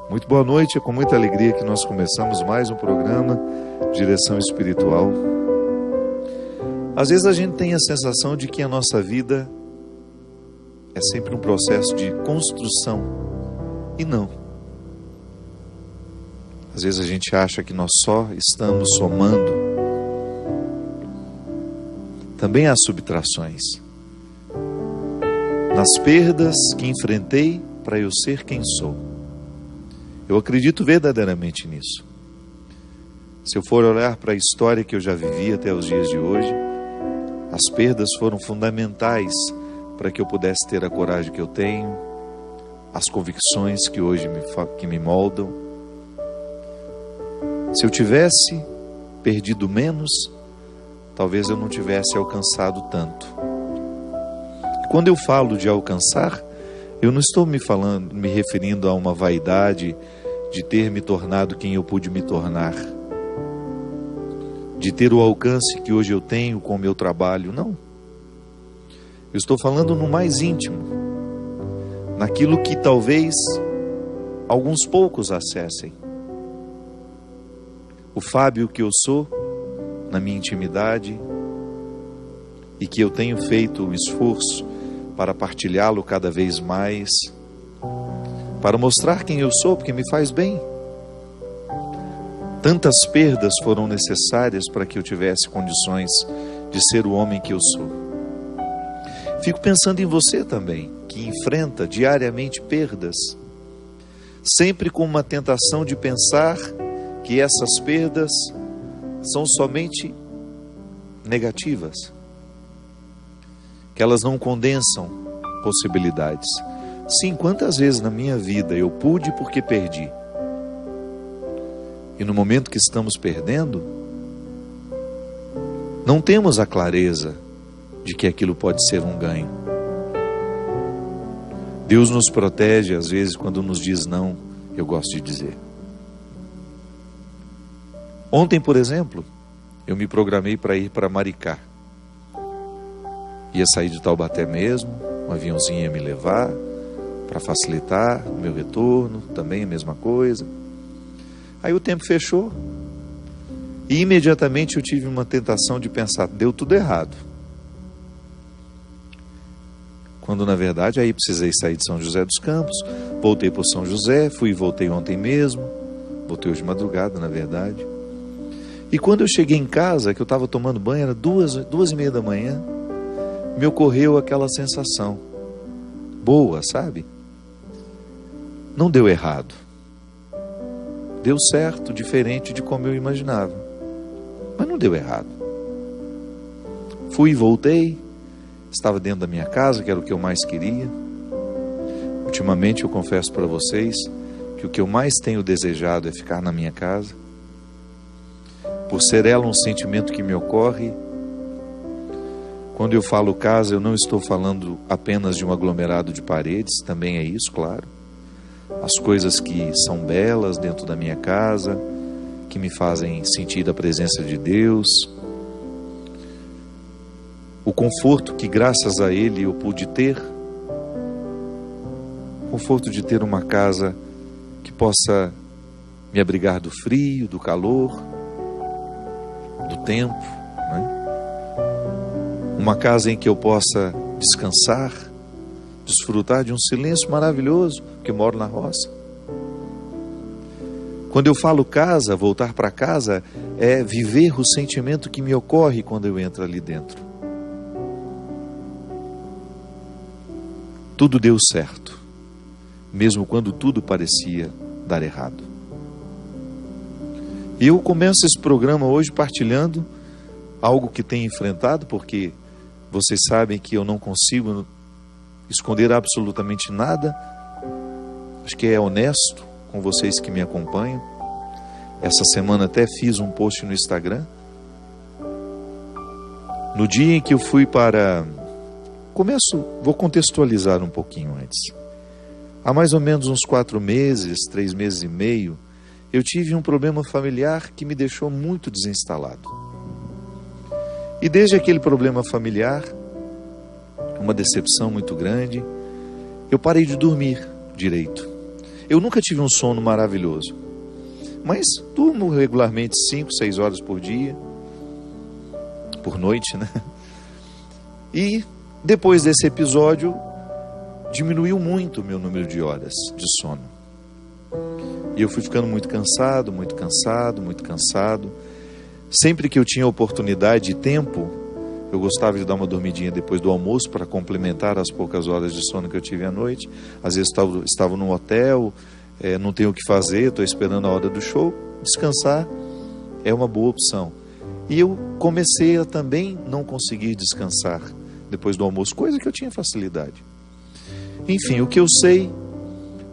Muito boa noite, é com muita alegria que nós começamos mais um programa Direção Espiritual. Às vezes a gente tem a sensação de que a nossa vida é sempre um processo de construção, e não. Às vezes a gente acha que nós só estamos somando. Também há subtrações. Nas perdas que enfrentei para eu ser quem sou. Eu acredito verdadeiramente nisso. Se eu for olhar para a história que eu já vivi até os dias de hoje, as perdas foram fundamentais para que eu pudesse ter a coragem que eu tenho, as convicções que hoje me moldam. Se eu tivesse perdido menos, talvez eu não tivesse alcançado tanto. Quando eu falo de alcançar, eu não estou me referindo a uma vaidade de ter me tornado quem eu pude me tornar, de ter o alcance que hoje eu tenho com o meu trabalho, não. Eu estou falando no mais íntimo, naquilo que talvez alguns poucos acessem. O Fábio que eu sou, na minha intimidade, e que eu tenho feito o esforço para partilhá-lo cada vez mais, para mostrar quem eu sou, porque me faz bem. Tantas perdas foram necessárias para que eu tivesse condições de ser o homem que eu sou. Fico pensando em você também, que enfrenta diariamente perdas, sempre com uma tentação de pensar que essas perdas são somente negativas, que elas não condensam possibilidades. Sim, quantas vezes na minha vida eu pude porque perdi. E no momento que estamos perdendo, não temos a clareza de que aquilo pode ser um ganho. Deus nos protege às vezes quando nos diz não, eu gosto de dizer. Ontem, por exemplo, eu me programei para ir para Maricá. Ia sair de Taubaté mesmo, um aviãozinho ia me levar para facilitar o meu retorno, também a mesma coisa. Aí o tempo fechou e imediatamente eu tive uma tentação de pensar, deu tudo errado. Quando na verdade aí precisei sair de São José dos Campos, voltei por São José, fui e voltei ontem mesmo, voltei hoje de madrugada na verdade. E quando eu cheguei em casa, que eu estava tomando banho, era 2h30 da manhã, me ocorreu aquela sensação boa, sabe? Não deu errado. Deu certo, diferente de como eu imaginava. Mas não deu errado. Fui e voltei, estava dentro da minha casa, que era o que eu mais queria. Ultimamente eu confesso para vocês que o que eu mais tenho desejado é ficar na minha casa. Por ser ela um sentimento que me ocorre. Quando eu falo casa, eu não estou falando apenas de um aglomerado de paredes, também é isso, claro. As coisas que são belas dentro da minha casa, que me fazem sentir a presença de Deus. O conforto que graças a Ele eu pude ter. O conforto de ter uma casa que possa me abrigar do frio, do calor, do tempo, né? Uma casa em que eu possa descansar, desfrutar de um silêncio maravilhoso, porque moro na roça. Quando eu falo casa, voltar para casa, é viver o sentimento que me ocorre quando eu entro ali dentro. Tudo deu certo, mesmo quando tudo parecia dar errado. E eu começo esse programa hoje partilhando algo que tenho enfrentado, porque vocês sabem que eu não consigo esconder absolutamente nada. Acho que é honesto com vocês que me acompanham. Essa semana até fiz um post no Instagram. No dia em que eu fui para... Vou contextualizar um pouquinho antes. Há mais ou menos uns 4 meses, 3 meses e meio, eu tive um problema familiar que me deixou muito desinstalado. E desde aquele problema familiar, uma decepção muito grande, eu parei de dormir direito. Eu nunca tive um sono maravilhoso, mas durmo regularmente 5, 6 horas por dia, por noite, né? E depois desse episódio, diminuiu muito o meu número de horas de sono. E eu fui ficando muito cansado, muito cansado, muito cansado. Sempre que eu tinha oportunidade e tempo, eu gostava de dar uma dormidinha depois do almoço para complementar as poucas horas de sono que eu tive à noite. Às vezes estava num hotel, não tenho o que fazer, estou esperando a hora do show. Descansar é uma boa opção. E eu comecei a também não conseguir descansar depois do almoço, coisa que eu tinha facilidade. Enfim, o que eu sei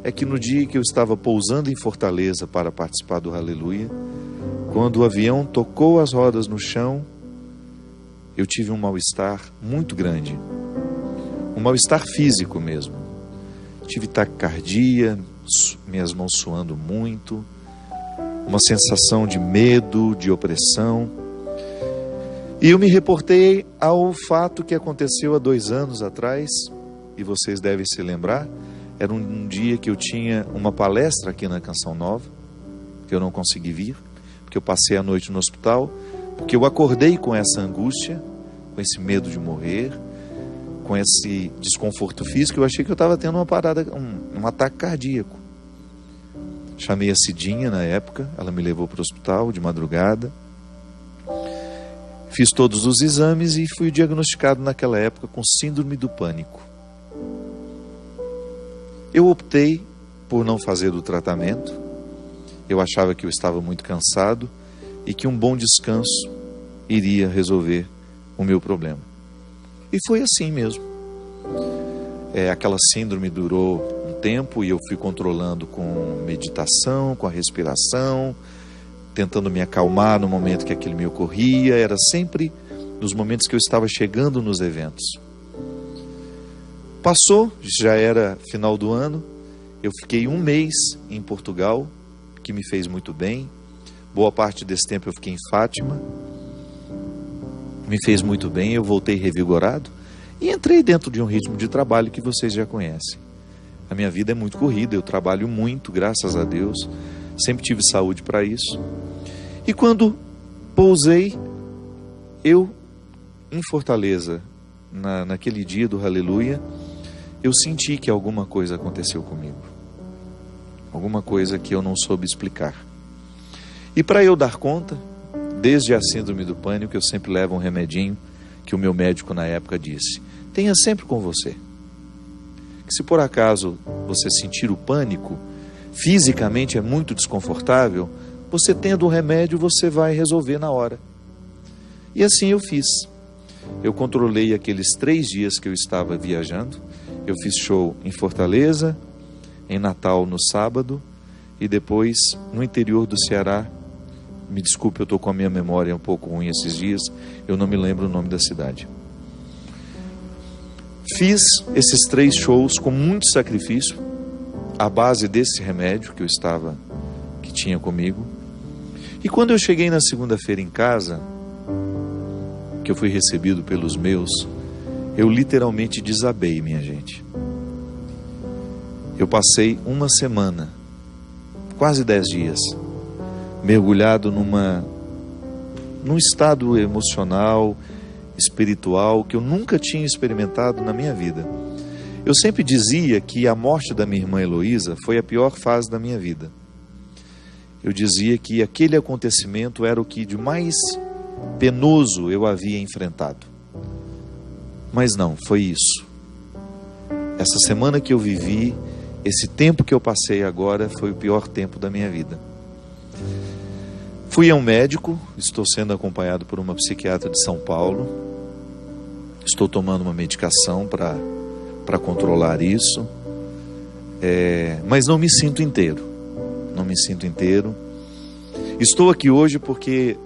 é que no dia que eu estava pousando em Fortaleza para participar do Aleluia, quando o avião tocou as rodas no chão, eu tive um mal-estar muito grande. Um mal-estar físico mesmo. Tive taquicardia, minhas mãos suando muito, uma sensação de medo, de opressão. E eu me reportei ao fato que aconteceu há 2 anos atrás, e vocês devem se lembrar, era um dia que eu tinha uma palestra aqui na Canção Nova, que eu não consegui vir, porque eu passei a noite no hospital, porque eu acordei com essa angústia, com esse medo de morrer, com esse desconforto físico. Eu achei que eu estava tendo uma parada, um ataque cardíaco. Chamei a Cidinha na época, ela me levou para o hospital de madrugada. Fiz todos os exames e fui diagnosticado naquela época com síndrome do pânico. Eu optei por não fazer o tratamento. Eu achava que eu estava muito cansado e que um bom descanso iria resolver o meu problema. E foi assim mesmo. Aquela síndrome durou um tempo e eu fui controlando com meditação, com a respiração, tentando me acalmar no momento que aquilo me ocorria. Era sempre nos momentos que eu estava chegando nos eventos. Passou, já era final do ano, eu fiquei 1 mês em Portugal, que me fez muito bem. Boa parte desse tempo eu fiquei em Fátima, me fez muito bem, eu voltei revigorado e entrei dentro de um ritmo de trabalho que vocês já conhecem. A minha vida é muito corrida, eu trabalho muito, graças a Deus, sempre tive saúde para isso. E quando pousei, eu em Fortaleza, naquele dia do Aleluia, eu senti que alguma coisa aconteceu comigo. Alguma coisa que eu não soube explicar. E para eu dar conta, desde a síndrome do pânico, eu sempre levo um remedinho que o meu médico na época disse: tenha sempre com você. Que se por acaso você sentir o pânico, fisicamente é muito desconfortável, você tendo um remédio, você vai resolver na hora. E assim eu fiz. Eu controlei aqueles 3 dias que eu estava viajando. Eu fiz show em Fortaleza, em Natal no sábado e depois no interior do Ceará. Me desculpe, eu estou com a minha memória um pouco ruim esses dias, eu não me lembro o nome da cidade. Fiz esses 3 shows com muito sacrifício, à base desse remédio que tinha comigo. E quando eu cheguei na segunda-feira em casa, que eu fui recebido pelos meus, eu literalmente desabei, minha gente. Eu passei 1 semana, quase 10 dias, mergulhado num estado emocional, espiritual, que eu nunca tinha experimentado na minha vida. Eu sempre dizia que a morte da minha irmã Heloísa foi a pior fase da minha vida. Eu dizia que aquele acontecimento era o que de mais penoso eu havia enfrentado. Mas não, foi isso. Essa semana que eu vivi, esse tempo que eu passei agora, foi o pior tempo da minha vida. Fui a um médico, estou sendo acompanhado por uma psiquiatra de São Paulo. Estou tomando uma medicação para controlar isso. Mas não me sinto inteiro. Não me sinto inteiro. Estou aqui hoje porque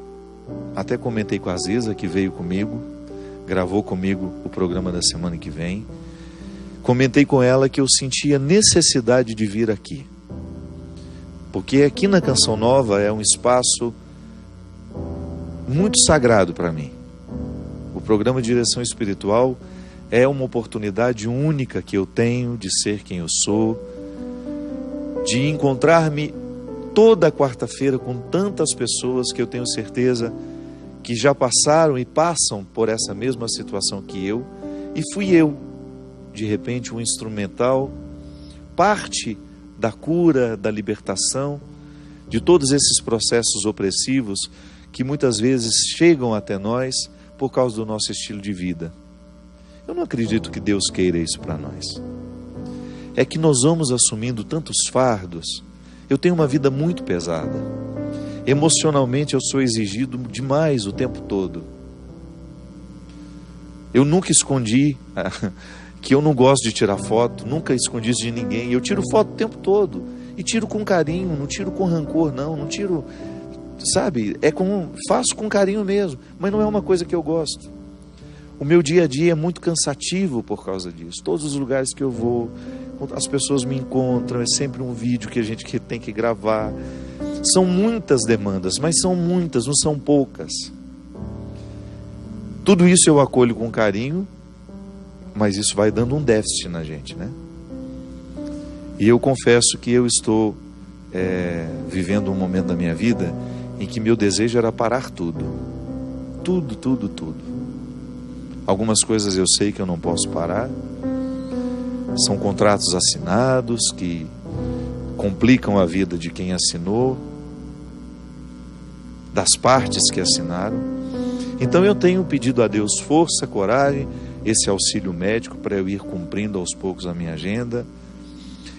até comentei com a Aziza, que veio comigo, gravou comigo o programa da semana que vem. Comentei com ela que eu sentia necessidade de vir aqui, porque aqui na Canção Nova é um espaço muito sagrado para mim. O programa Direção Espiritual é uma oportunidade única que eu tenho de ser quem eu sou, de encontrar-me toda quarta-feira com tantas pessoas que eu tenho certeza que já passaram e passam por essa mesma situação que eu, e fui eu, de repente, um instrumental, parte da cura, da libertação, de todos esses processos opressivos que muitas vezes chegam até nós por causa do nosso estilo de vida. Eu não acredito que Deus queira isso para nós. É que nós vamos assumindo tantos fardos. Eu tenho uma vida muito pesada. Emocionalmente eu sou exigido demais o tempo todo. Eu nunca escondi que eu não gosto de tirar foto, nunca escondi isso de ninguém. Eu tiro foto o tempo todo. E tiro com carinho, não tiro com rancor, não tiro, sabe? Faço com carinho mesmo, mas não é uma coisa que eu gosto. O meu dia a dia é muito cansativo por causa disso. Todos os lugares que eu vou, as pessoas me encontram, é sempre um vídeo que a gente tem que gravar. São muitas demandas, mas são muitas, não são poucas. Tudo isso eu acolho com carinho, mas isso vai dando um déficit na gente, né? E eu confesso que eu estou vivendo um momento da minha vida em que meu desejo era parar tudo. Tudo. Algumas coisas eu sei que eu não posso parar. São contratos assinados que complicam a vida de quem assinou, das partes que assinaram. Então eu tenho pedido a Deus força, coragem, esse auxílio médico para eu ir cumprindo aos poucos a minha agenda.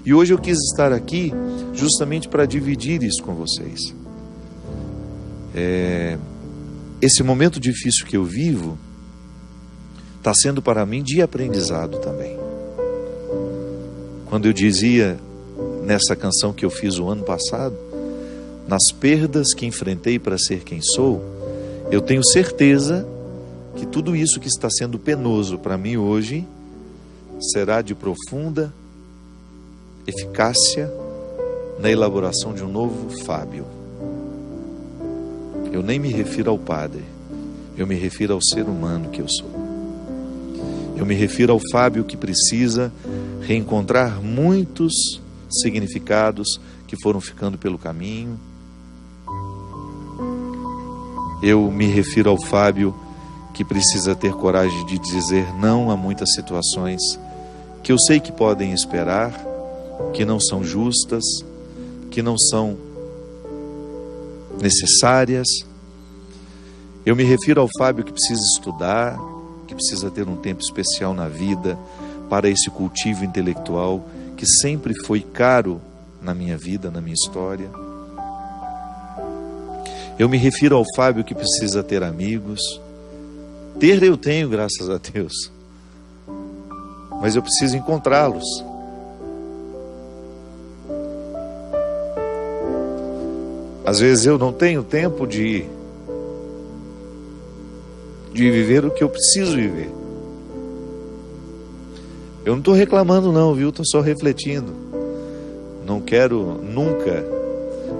E hoje eu quis estar aqui justamente para dividir isso com vocês. Esse momento difícil que eu vivo está sendo para mim de aprendizado também. Quando eu dizia nessa canção que eu fiz o ano passado, nas perdas que enfrentei para ser quem sou, eu tenho certeza que tudo isso que está sendo penoso para mim hoje será de profunda eficácia na elaboração de um novo Fábio. Eu nem me refiro ao Padre, eu me refiro ao ser humano que eu sou. Eu me refiro ao Fábio que precisa reencontrar muitos significados que foram ficando pelo caminho. Eu me refiro ao Fábio que precisa ter coragem de dizer não a muitas situações que eu sei que podem esperar, que não são justas, que não são necessárias. Eu me refiro ao Fábio que precisa estudar, que precisa ter um tempo especial na vida para esse cultivo intelectual que sempre foi caro na minha vida, na minha história. Eu me refiro ao Fábio que precisa ter amigos. Ter eu tenho, graças a Deus, mas eu preciso encontrá-los. Às vezes eu não tenho tempo de viver o que eu preciso viver. Eu não estou reclamando não, viu? Estou só refletindo. Não quero nunca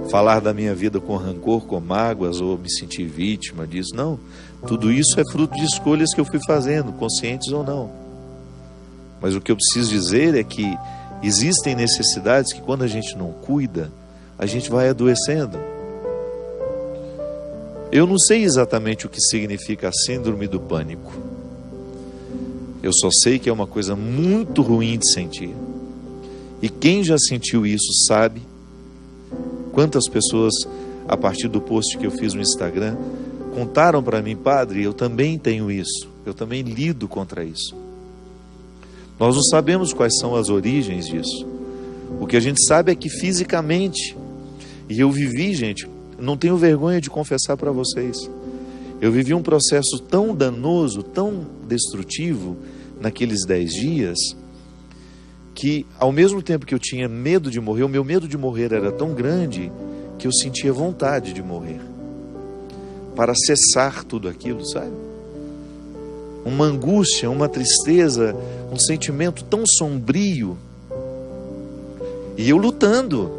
falar da minha vida com rancor, com mágoas, ou me sentir vítima disso. Não, tudo isso é fruto de escolhas que eu fui fazendo, conscientes ou não. Mas o que eu preciso dizer é que existem necessidades que quando a gente não cuida, a gente vai adoecendo. Eu não sei exatamente o que significa a síndrome do pânico. Eu só sei que é uma coisa muito ruim de sentir. E quem já sentiu isso sabe quantas pessoas, a partir do post que eu fiz no Instagram, contaram para mim: padre, eu também tenho isso, eu também lido contra isso. Nós não sabemos quais são as origens disso. O que a gente sabe é que fisicamente, e eu vivi, gente, não tenho vergonha de confessar para vocês, eu vivi um processo tão danoso, tão destrutivo naqueles 10 dias, que ao mesmo tempo que eu tinha medo de morrer, o meu medo de morrer era tão grande que eu sentia vontade de morrer, para cessar tudo aquilo, sabe? Uma angústia, uma tristeza, um sentimento tão sombrio, e eu lutando,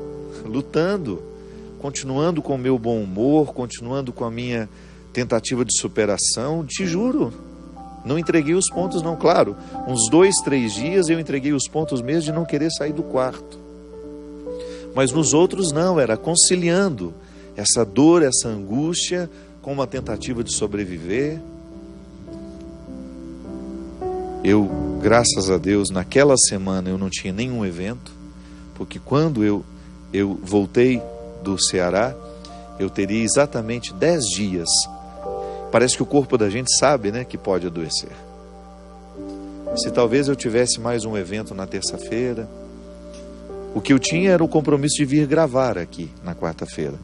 continuando com o meu bom humor, continuando com a minha tentativa de superação. Te juro, não entreguei os pontos não, claro, uns 2, 3 dias eu entreguei os pontos mesmo de não querer sair do quarto, Mas nos outros não, era conciliando essa dor, essa angústia com uma tentativa de sobreviver. Eu, graças a Deus, naquela semana eu não tinha nenhum evento, porque quando eu voltei do Ceará, eu teria exatamente 10 dias. Parece que o corpo da gente sabe, né, que pode adoecer. Se talvez eu tivesse mais um evento na terça-feira, o que eu tinha era o compromisso de vir gravar aqui na quarta-feira.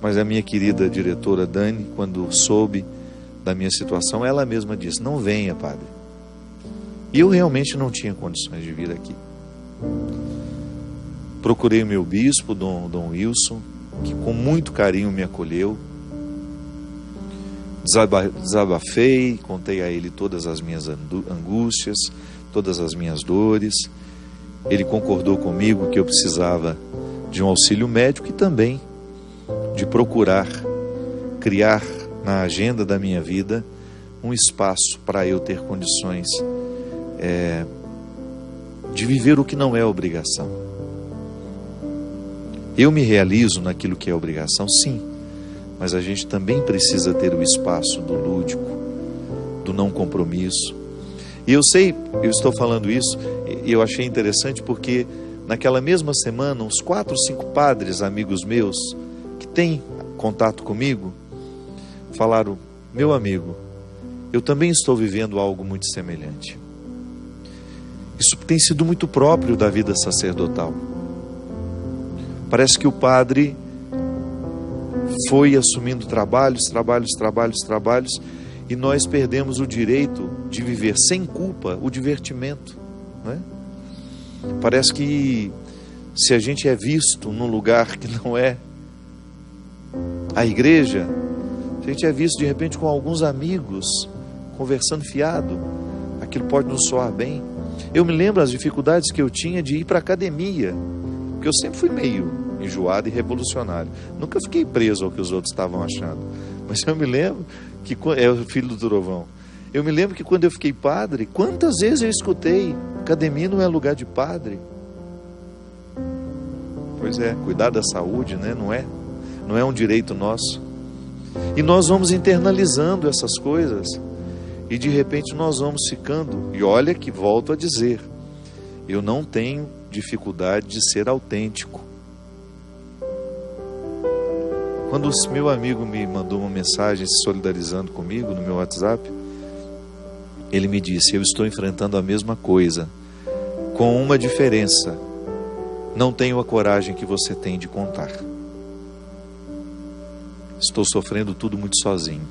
Mas a minha querida diretora Dani, quando soube da minha situação, ela mesma disse: não venha, padre. E eu realmente não tinha condições de vir aqui. Procurei o meu bispo, Dom Wilson, que com muito carinho me acolheu. Desabafei, contei a ele todas as minhas angústias, todas as minhas dores. Ele concordou comigo que eu precisava de um auxílio médico e também de procurar criar na agenda da minha vida um espaço para eu ter condições de viver o que não é obrigação. Eu me realizo naquilo que é obrigação, sim, mas a gente também precisa ter o espaço do lúdico, do não compromisso. E eu sei, eu estou falando isso, e eu achei interessante porque naquela mesma semana, uns 4 ou 5 padres amigos meus, que têm contato comigo, falaram: meu amigo, eu também estou vivendo algo muito semelhante. Isso tem sido muito próprio da vida sacerdotal. Parece que o padre foi assumindo trabalhos, e nós perdemos o direito de viver sem culpa o divertimento, não é? Parece que se a gente é visto num lugar que não é a igreja, se a gente é visto de repente com alguns amigos conversando fiado, aquilo pode nos soar bem. Eu me lembro as dificuldades que eu tinha de ir para a academia, porque eu sempre fui meio enjoado e revolucionário. Nunca fiquei preso ao que os outros estavam achando. Mas eu me lembro que, é o filho do trovão, eu me lembro que quando eu fiquei padre, quantas vezes eu escutei: academia não é lugar de padre. Pois é, cuidar da saúde, né? Não é um direito nosso. E nós vamos internalizando essas coisas, e de repente nós vamos ficando, e olha que volto a dizer, eu não tenho dificuldade de ser autêntico. Quando o meu amigo me mandou uma mensagem se solidarizando comigo no meu WhatsApp, ele me disse: eu estou enfrentando a mesma coisa, com uma diferença, não tenho a coragem que você tem de contar. Estou sofrendo tudo muito sozinho.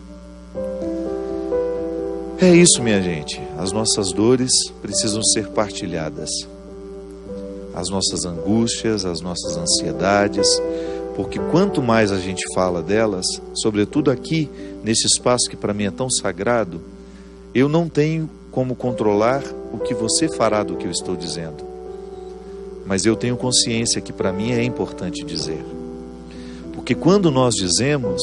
É isso, minha gente, as nossas dores precisam ser partilhadas, as nossas angústias, as nossas ansiedades, porque quanto mais a gente fala delas, sobretudo aqui, nesse espaço que para mim é tão sagrado, eu não tenho como controlar o que você fará do que eu estou dizendo. Mas eu tenho consciência que para mim é importante dizer. Porque quando nós dizemos,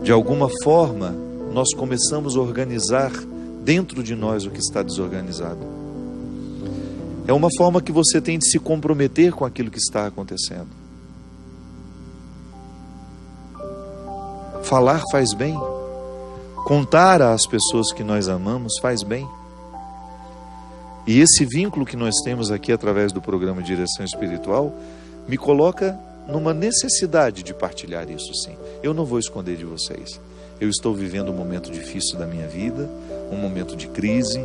de alguma forma, nós começamos a organizar dentro de nós o que está desorganizado. É uma forma que você tem de se comprometer com aquilo que está acontecendo. Falar faz bem. Contar às pessoas que nós amamos faz bem. E esse vínculo que nós temos aqui através do programa Direção Espiritual me coloca numa necessidade de partilhar isso, sim. Eu não vou esconder de vocês. Eu estou vivendo um momento difícil da minha vida, um momento de crise,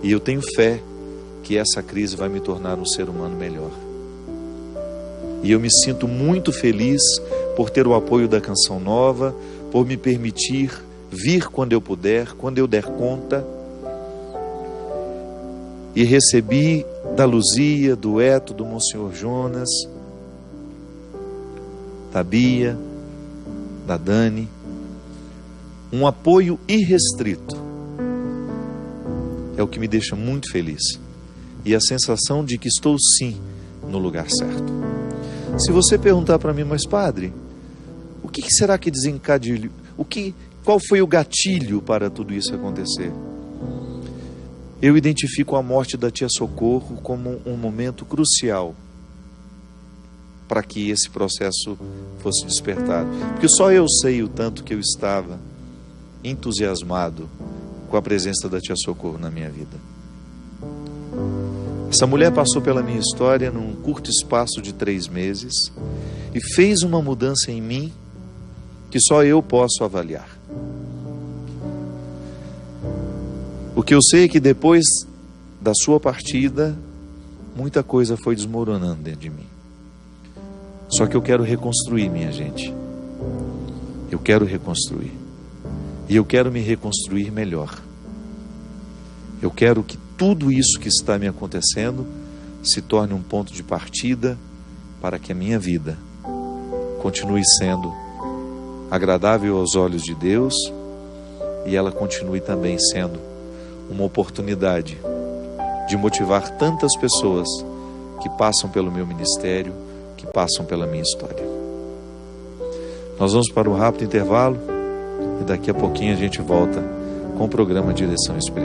e eu tenho fé que essa crise vai me tornar um ser humano melhor. E eu me sinto muito feliz por ter o apoio da Canção Nova, por me permitir vir quando eu puder, quando eu der conta. E recebi da Luzia, do Eto, do Monsenhor Jonas, da Bia, da Dani, um apoio irrestrito. É o que me deixa muito feliz. E a sensação de que estou sim no lugar certo. Se você perguntar para mim: mas padre, o que será que desencadeou? Qual foi o gatilho para tudo isso acontecer? Eu identifico a morte da tia Socorro como um momento crucial para que esse processo fosse despertado. Porque só eu sei o tanto que eu estava entusiasmado com a presença da Tia Socorro na minha vida. Essa mulher passou pela minha história num curto espaço de 3 meses e fez uma mudança em mim que só eu posso avaliar. O que eu sei é que depois da sua partida, muita coisa foi desmoronando dentro de mim. Só que eu quero reconstruir, minha gente. Eu quero reconstruir. E eu quero me reconstruir melhor. Eu quero que tudo isso que está me acontecendo se torne um ponto de partida para que a minha vida continue sendo agradável aos olhos de Deus e ela continue também sendo uma oportunidade de motivar tantas pessoas que passam pelo meu ministério, que passam pela minha história. Nós vamos para um rápido intervalo e daqui a pouquinho a gente volta com o programa Direção Espiritual.